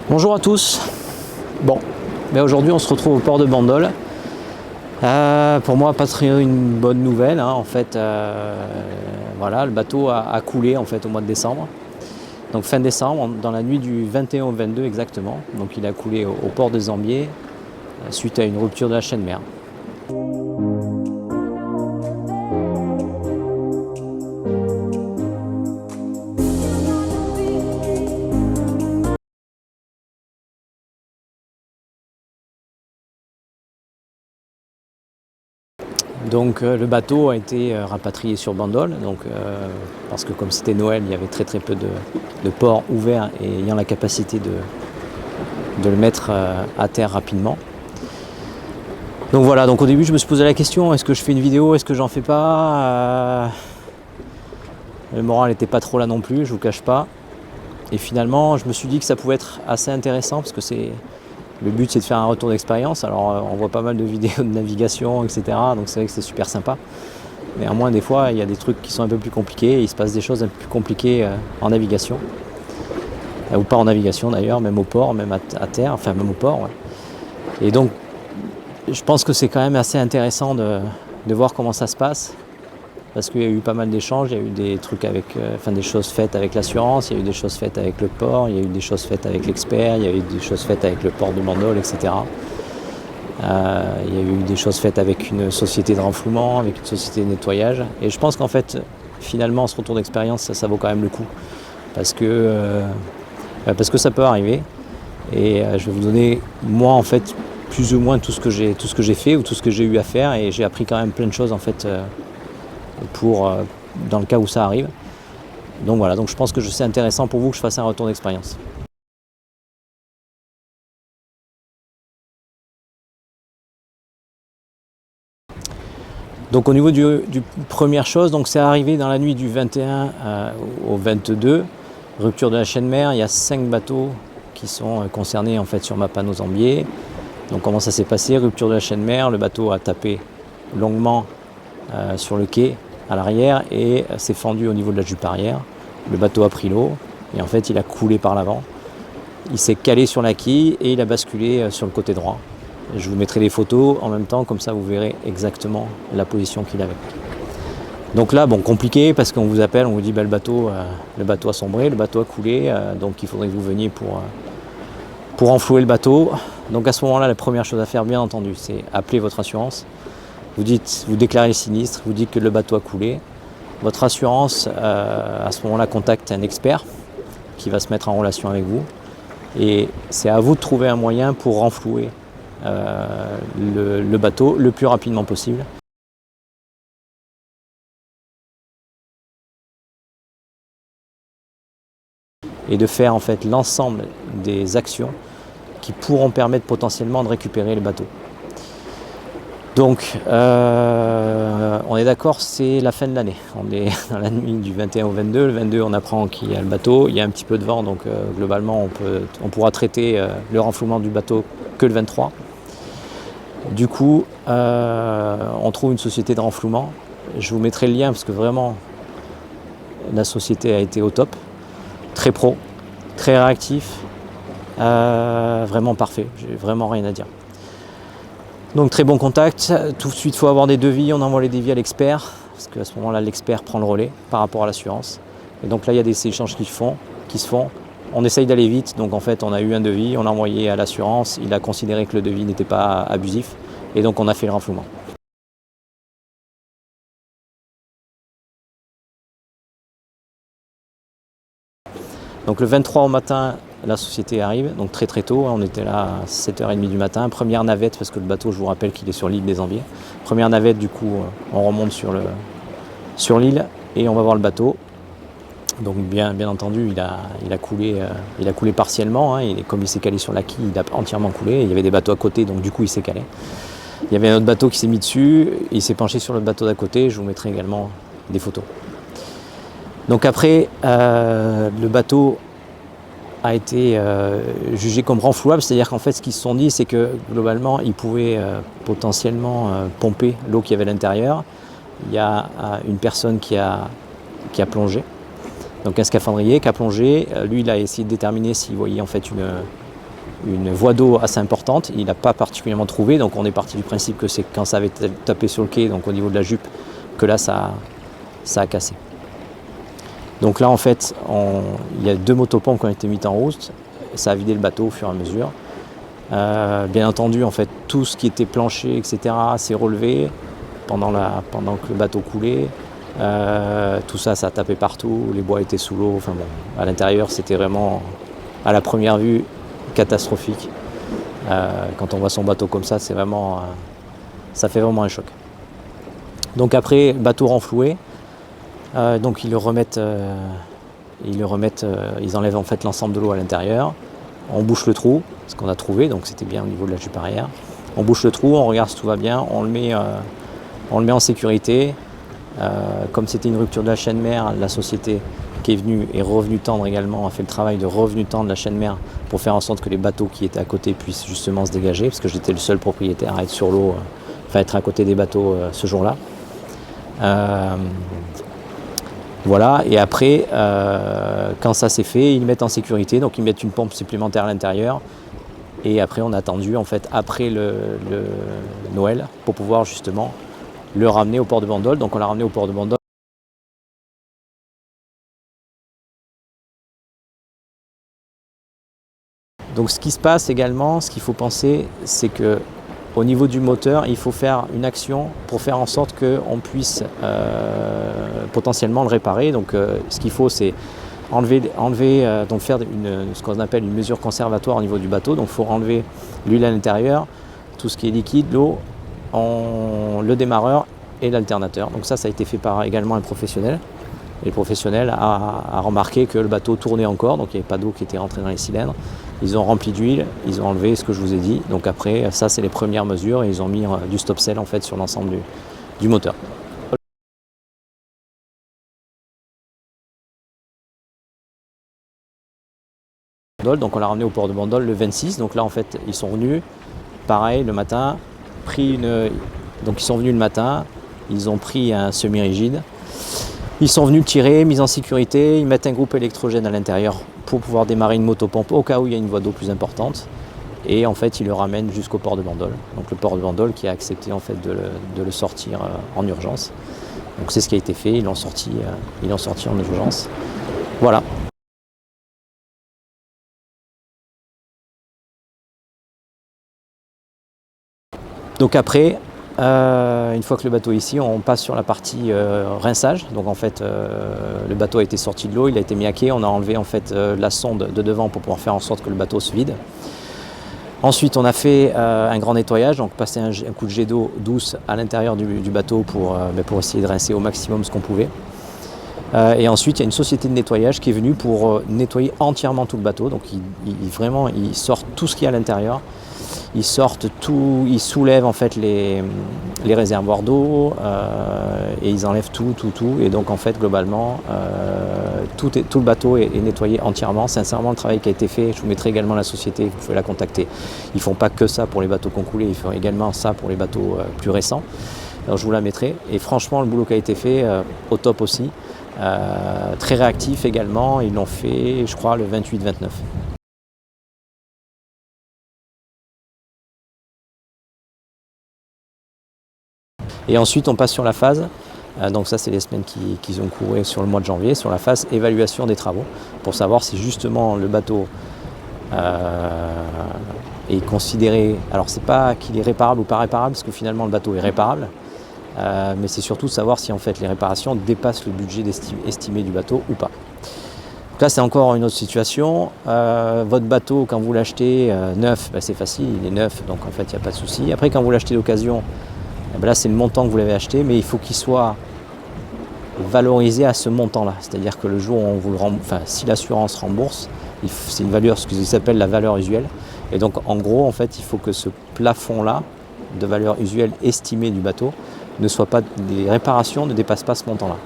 Bonjour à tous. Bon, mais aujourd'hui on se retrouve au port de Bandol. Pour moi, pas très une bonne nouvelle. En fait, voilà, le bateau a coulé en fait au mois de décembre. Donc fin décembre, dans la nuit du 21 au 22 exactement. Donc il a coulé au port de Zambier suite à une rupture de la chaîne mère. Donc le bateau a été rapatrié sur Bandol, parce que comme c'était Noël, il y avait très peu de ports ouverts et ayant la capacité de le mettre à terre rapidement. Donc voilà, donc au début je me suis posé la question, est-ce que je fais une vidéo, est-ce que j'en fais pas Le moral n'était pas trop là non plus, je vous cache pas. Et finalement je me suis dit que ça pouvait être assez intéressant parce que le but c'est de faire un retour d'expérience. Alors on voit pas mal de vidéos de navigation, etc. Donc c'est vrai que c'est super sympa. Mais néanmoins des fois il y a des trucs qui sont un peu plus compliqués, il se passe des choses un peu plus compliquées en navigation. Ou pas en navigation d'ailleurs, même au port, même à terre, enfin même au port. Ouais. Et donc je pense que c'est quand même assez intéressant de voir comment ça se passe. Parce qu'il y a eu pas mal d'échanges, il y a eu des trucs des choses faites avec l'assurance, il y a eu des choses faites avec le port, il y a eu des choses faites avec l'expert, il y a eu des choses faites avec le port de Bandol, etc. Il y a eu des choses faites avec une société de renflouement, avec une société de nettoyage. Et je pense qu'en fait, finalement, ce retour d'expérience, ça vaut quand même le coup. Parce que ça peut arriver. Et je vais vous donner, moi, en fait, plus ou moins tout ce que j'ai fait ou tout ce que j'ai eu à faire. Et j'ai appris quand même plein de choses, en fait, dans le cas où ça arrive. Donc voilà, donc je pense que c'est intéressant pour vous que je fasse un retour d'expérience. Donc au niveau du première chose, donc c'est arrivé dans la nuit du 21 au 22, rupture de la chaîne mère. Il y a 5 bateaux qui sont concernés en fait sur Mapano Zambier. Donc comment ça s'est passé? Rupture de la chaîne mère, le bateau a tapé longuement sur le quai à l'arrière et s'est fendu au niveau de la jupe arrière. Le bateau a pris l'eau et en fait il a coulé par l'avant. Il s'est calé sur la quille et il a basculé sur le côté droit. Je vous mettrai des photos en même temps, comme ça vous verrez exactement la position qu'il avait. Donc là, bon, compliqué parce qu'on vous appelle, on vous dit le bateau a sombré, le bateau a coulé, donc il faudrait que vous veniez pour enflouer le bateau. Donc à ce moment-là, la première chose à faire, bien entendu, c'est appeler votre assurance. Vous déclarez le sinistre, vous dites que le bateau a coulé. Votre assurance, à ce moment-là, contacte un expert qui va se mettre en relation avec vous. Et c'est à vous de trouver un moyen pour renflouer le bateau le plus rapidement possible. Et de faire en fait l'ensemble des actions qui pourront permettre potentiellement de récupérer le bateau. Donc, on est d'accord, c'est la fin de l'année. On est dans la nuit du 21 au 22. Le 22, on apprend qu'il y a le bateau. Il y a un petit peu de vent, donc globalement, on pourra traiter le renflouement du bateau que le 23. Du coup, on trouve une société de renflouement. Je vous mettrai le lien parce que vraiment, la société a été au top. Très pro, très réactif, vraiment parfait. J'ai vraiment rien à dire. Donc très bon contact, tout de suite il faut avoir des devis, on envoie les devis à l'expert, parce qu'à ce moment-là l'expert prend le relais par rapport à l'assurance. Et donc là il y a des échanges qui se font, on essaye d'aller vite, donc en fait on a eu un devis, on l'a envoyé à l'assurance, il a considéré que le devis n'était pas abusif, et donc on a fait le renflouement. Donc le 23 au matin, la société arrive, donc très tôt, on était là à 7h30 du matin, première navette, parce que le bateau, je vous rappelle qu'il est sur l'île des Zambiers. Première navette, du coup, on remonte sur l'île et on va voir le bateau. Donc bien entendu, il a coulé partiellement, comme il s'est calé sur la quille, il a entièrement coulé, il y avait des bateaux à côté, donc du coup il s'est calé. Il y avait un autre bateau qui s'est mis dessus, et il s'est penché sur le bateau d'à côté, je vous mettrai également des photos. Donc après, le bateau a été jugé comme renflouable, c'est-à-dire qu'en fait ce qu'ils se sont dit c'est que globalement ils pouvaient potentiellement pomper l'eau qu'il y avait à l'intérieur. Il y a une personne qui a plongé, donc un scaphandrier qui a plongé, lui il a essayé de déterminer s'il voyait en fait une voie d'eau assez importante. Il n'a pas particulièrement trouvé, donc on est parti du principe que c'est quand ça avait tapé sur le quai, donc au niveau de la jupe, que là ça a cassé. Donc là en fait, il y a 2 motopompes qui ont été mises en route, ça a vidé le bateau au fur et à mesure. Bien entendu, en fait, tout ce qui était plancher, etc., s'est relevé pendant que le bateau coulait. Tout ça, ça a tapé partout, les bois étaient sous l'eau. Enfin bon, à l'intérieur, c'était vraiment, à la première vue, catastrophique. Quand on voit son bateau comme ça, ça fait vraiment un choc. Donc après, bateau renfloué, donc ils enlèvent en fait l'ensemble de l'eau à l'intérieur. On bouche le trou, ce qu'on a trouvé, donc c'était bien au niveau de la jupe arrière. On bouche le trou, on regarde si tout va bien, on le met en sécurité. Comme c'était une rupture de la chaîne mère, la société qui est revenue tendre également, a fait le travail de revenu tendre la chaîne mère pour faire en sorte que les bateaux qui étaient à côté puissent justement se dégager, parce que j'étais le seul propriétaire à être sur l'eau, être à côté des bateaux ce jour-là. Voilà, et après, quand ça s'est fait, ils mettent en sécurité, donc ils mettent une pompe supplémentaire à l'intérieur. Et après, on a attendu, en fait, après le Noël, pour pouvoir justement le ramener au port de Bandol. Donc on l'a ramené au port de Bandol. Donc ce qui se passe également, ce qu'il faut penser, c'est que au niveau du moteur, il faut faire une action pour faire en sorte qu'on puisse potentiellement le réparer. Donc ce qu'il faut, c'est donc faire ce qu'on appelle une mesure conservatoire au niveau du bateau. Donc il faut enlever l'huile à l'intérieur, tout ce qui est liquide, l'eau, le démarreur et l'alternateur. Donc ça a été fait par également un professionnel. Et le professionnel a remarqué que le bateau tournait encore, donc il n'y avait pas d'eau qui était rentrée dans les cylindres. Ils ont rempli d'huile, ils ont enlevé ce que je vous ai dit. Donc après, ça c'est les premières mesures et ils ont mis du stop sell en fait sur l'ensemble du moteur. Donc on l'a ramené au port de Bandol le 26. Donc là en fait ils sont venus, pareil le matin, donc ils sont venus le matin, ils ont pris un semi-rigide. Ils sont venus tirer, mise en sécurité, ils mettent un groupe électrogène à l'intérieur pour pouvoir démarrer une motopompe au cas où il y a une voie d'eau plus importante. Et en fait, ils le ramènent jusqu'au port de Bandol. Donc le port de Bandol qui a accepté en fait de le sortir en urgence. Donc c'est ce qui a été fait, ils l'ont sorti en urgence. Voilà. Donc après, une fois que le bateau est ici, on passe sur la partie rinçage. Donc en fait, le bateau a été sorti de l'eau, il a été mis à quai. On a enlevé en fait la sonde de devant pour pouvoir faire en sorte que le bateau se vide. Ensuite, on a fait un grand nettoyage, donc passé un coup de jet d'eau douce à l'intérieur du bateau pour essayer de rincer au maximum ce qu'on pouvait. Et ensuite, il y a une société de nettoyage qui est venue pour nettoyer entièrement tout le bateau. Donc ils sortent tout ce qu'il y a à l'intérieur. Ils sortent tout, ils soulèvent en fait les réservoirs d'eau et ils enlèvent tout. Et donc en fait globalement tout le bateau est nettoyé entièrement. Sincèrement, le travail qui a été fait, je vous mettrai également la société, vous pouvez la contacter. Ils font pas que ça pour les bateaux qui ont coulé, ils font également ça pour les bateaux plus récents. Alors je vous la mettrai. Et franchement, le boulot qui a été fait, au top aussi. Très réactif également, ils l'ont fait je crois le 28-29. Et ensuite on passe sur la phase, donc ça c'est les semaines qui ont couru sur le mois de janvier, sur la phase évaluation des travaux, pour savoir si justement le bateau est considéré, alors c'est pas qu'il est réparable ou pas réparable, parce que finalement le bateau est réparable, mais c'est surtout savoir si en fait les réparations dépassent le budget estimé du bateau ou pas. Donc là c'est encore une autre situation, votre bateau quand vous l'achetez neuf, c'est facile, il est neuf, donc en fait il n'y a pas de souci. Après quand vous l'achetez d'occasion, là c'est le montant que vous l'avez acheté, mais il faut qu'il soit valorisé à ce montant-là. C'est-à-dire que le jour où on vous le si l'assurance rembourse, c'est une valeur, ce qu'ils appellent la valeur usuelle. Et donc en gros, en fait, il faut que ce plafond-là de valeur usuelle estimée du bateau ne soit pas, les réparations ne dépassent pas ce montant-là.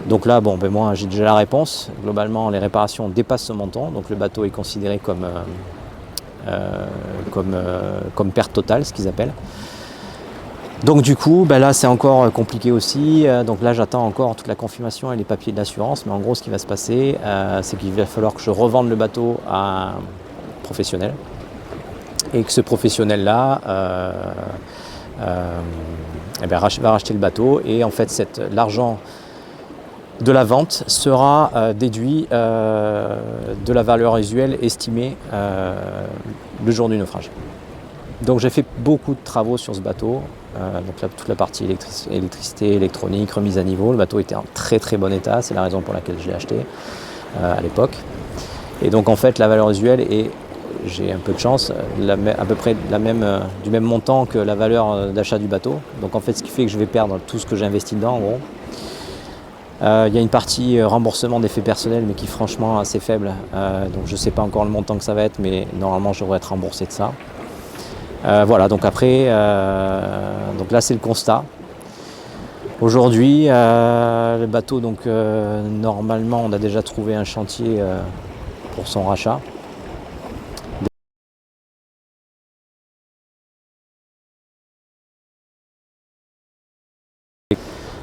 Donc là, moi j'ai déjà la réponse. Globalement, les réparations dépassent ce montant, donc le bateau est considéré comme perte totale, ce qu'ils appellent. Donc du coup, là c'est encore compliqué aussi, donc là j'attends encore toute la confirmation et les papiers de l'assurance, mais en gros ce qui va se passer, c'est qu'il va falloir que je revende le bateau à un professionnel. Et que ce professionnel-là va racheter le bateau. Et en fait, l'argent de la vente sera déduit de la valeur usuelle estimée le jour du naufrage. Donc j'ai fait beaucoup de travaux sur ce bateau, donc toute la partie électricité, électronique, remise à niveau. Le bateau était en très très bon état, c'est la raison pour laquelle je l'ai acheté à l'époque. Et donc en fait la valeur usuelle est, j'ai un peu de chance, à peu près du même montant que la valeur d'achat du bateau. Donc en fait ce qui fait que je vais perdre tout ce que j'ai investi dedans en gros. Il y a une partie remboursement des faits personnels mais qui est franchement assez faible. Donc je ne sais pas encore le montant que ça va être, mais normalement je devrais être remboursé de ça. Voilà, donc après, donc là c'est le constat. Aujourd'hui, le bateau, donc normalement on a déjà trouvé un chantier pour son rachat.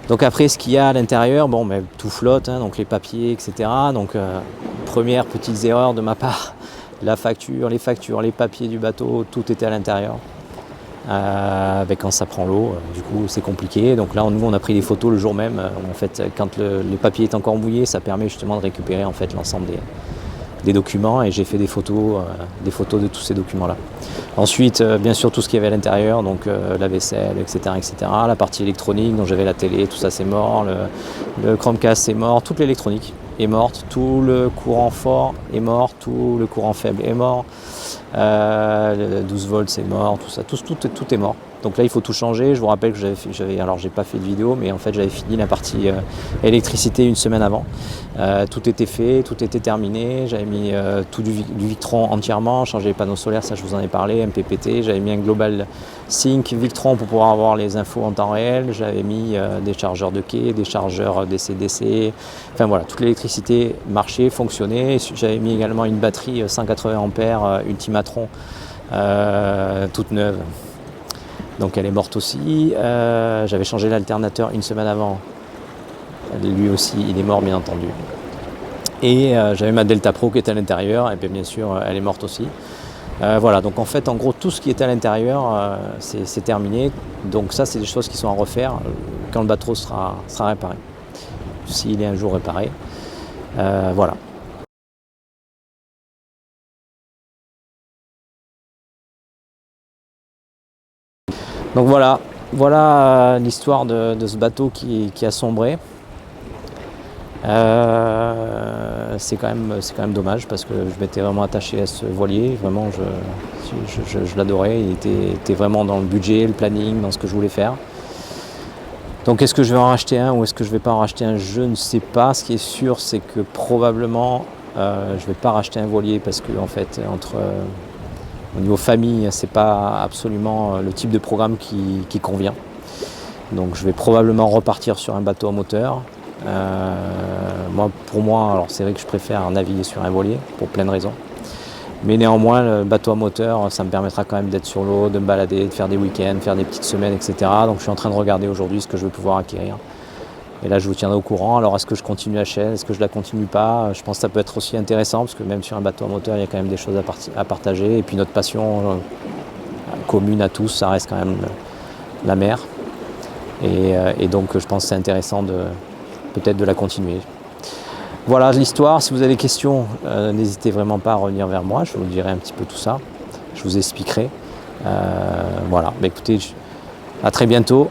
Donc après ce qu'il y a à l'intérieur, bon, mais tout flotte, hein, donc les papiers, etc. Donc première petites erreurs de ma part, les factures, les papiers du bateau, tout était à l'intérieur. Quand ça prend l'eau, du coup c'est compliqué. Donc là nous on a pris des photos le jour même. En fait, quand le papier est encore mouillé, ça permet justement de récupérer en fait l'ensemble des documents, et j'ai fait des photos de tous ces documents-là. Ensuite, bien sûr, tout ce qu'il y avait à l'intérieur, donc la vaisselle, etc., etc. La partie électronique, dont j'avais la télé, tout ça c'est mort. Le Chromecast c'est mort, toute l'électronique est morte, tout le courant fort est mort, tout le courant faible est mort. Le 12 volts c'est mort, tout ça, tout est mort. Donc là il faut tout changer. Je vous rappelle que alors j'ai pas fait de vidéo, mais en fait j'avais fini la partie électricité une semaine avant. Tout était fait, tout était terminé. J'avais mis tout du Victron entièrement, changé les panneaux solaires, ça je vous en ai parlé, MPPT. J'avais mis un Global Sync Victron pour pouvoir avoir les infos en temps réel. J'avais mis des chargeurs de quai, des chargeurs DC-DC. Enfin voilà, toute l'électricité marchait, fonctionnait. J'avais mis également une batterie 180 ampères Ultimatron toute neuve. Donc elle est morte aussi. J'avais changé l'alternateur une semaine avant. Lui aussi, il est mort bien entendu. Et j'avais ma Delta Pro qui était à l'intérieur, et bien sûr elle est morte aussi. Voilà, donc en fait en gros tout ce qui était à l'intérieur c'est terminé. Donc ça c'est des choses qui sont à refaire quand le bateau sera réparé. S'il est un jour réparé. Voilà. Donc voilà l'histoire de ce bateau qui a sombré. C'est quand même dommage parce que je m'étais vraiment attaché à ce voilier. Vraiment, je l'adorais. Il était vraiment dans le budget, le planning, dans ce que je voulais faire. Donc est-ce que je vais en racheter un ou est-ce que je ne vais pas en racheter un? Je ne sais pas. Ce qui est sûr, c'est que probablement je ne vais pas racheter un voilier parce que en fait au niveau famille, c'est pas absolument le type de programme qui convient. Donc je vais probablement repartir sur un bateau à moteur. Pour moi, alors c'est vrai que je préfère naviguer sur un voilier pour plein de raisons. Mais néanmoins, le bateau à moteur, ça me permettra quand même d'être sur l'eau, de me balader, de faire des week-ends, faire des petites semaines, etc. Donc je suis en train de regarder aujourd'hui ce que je vais pouvoir acquérir. Et là, je vous tiendrai au courant. Alors, est-ce que je continue la chaîne? Est-ce que je la continue pas? Je pense que ça peut être aussi intéressant parce que même sur un bateau à moteur, il y a quand même des choses à partager. Et puis notre passion commune à tous, ça reste quand même la mer. Et donc, je pense que c'est intéressant peut-être de la continuer. Voilà l'histoire. Si vous avez des questions, n'hésitez vraiment pas à revenir vers moi. Je vous dirai un petit peu tout ça. Je vous expliquerai. Voilà. Écoutez, à très bientôt.